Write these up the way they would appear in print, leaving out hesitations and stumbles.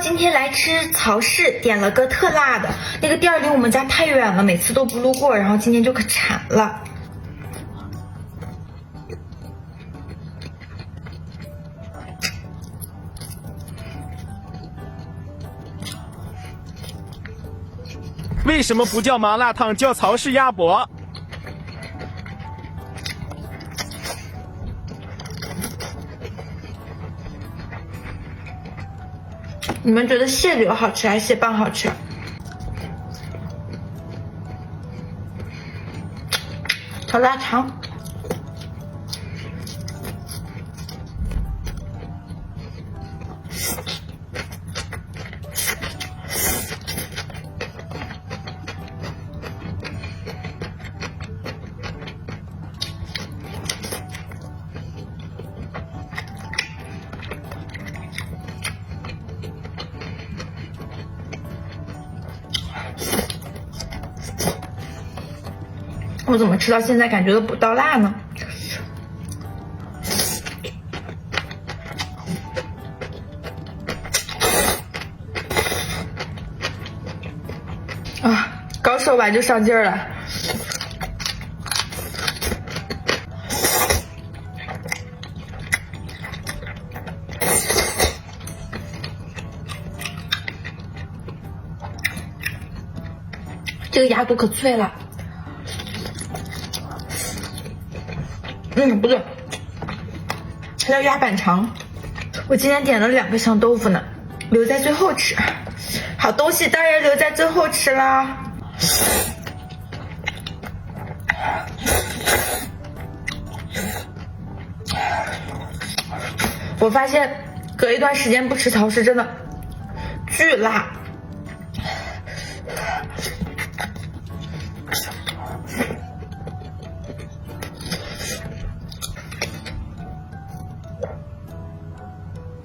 今天来吃曹氏，点了个特辣的，那个店儿离我们家太远了，每次都不路过，然后今天就可馋了。为什么不叫麻辣烫，叫曹氏鸭脖？你们觉得蟹柳好吃还是蟹棒好吃？炒腊肠。我怎么吃到现在感觉都不到辣呢？啊，刚说完就上劲儿了。这个鸭肚可脆了。不对，它叫鸭板肠。我今天点了2个香豆腐呢，留在最后吃。好东西当然留在最后吃啦。我发现隔一段时间不吃曹氏真的巨辣。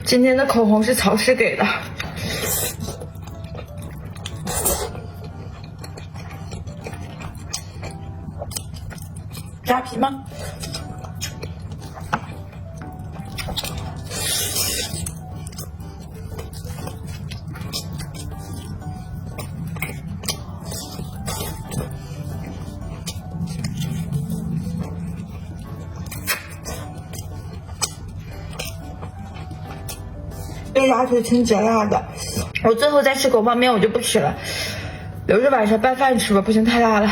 今天的口红是曹氏给的。扎皮吗？这鸭腿挺解辣的，我最后再吃狗棒面我就不吃了，留着晚上拌饭吃吧，不行太辣了。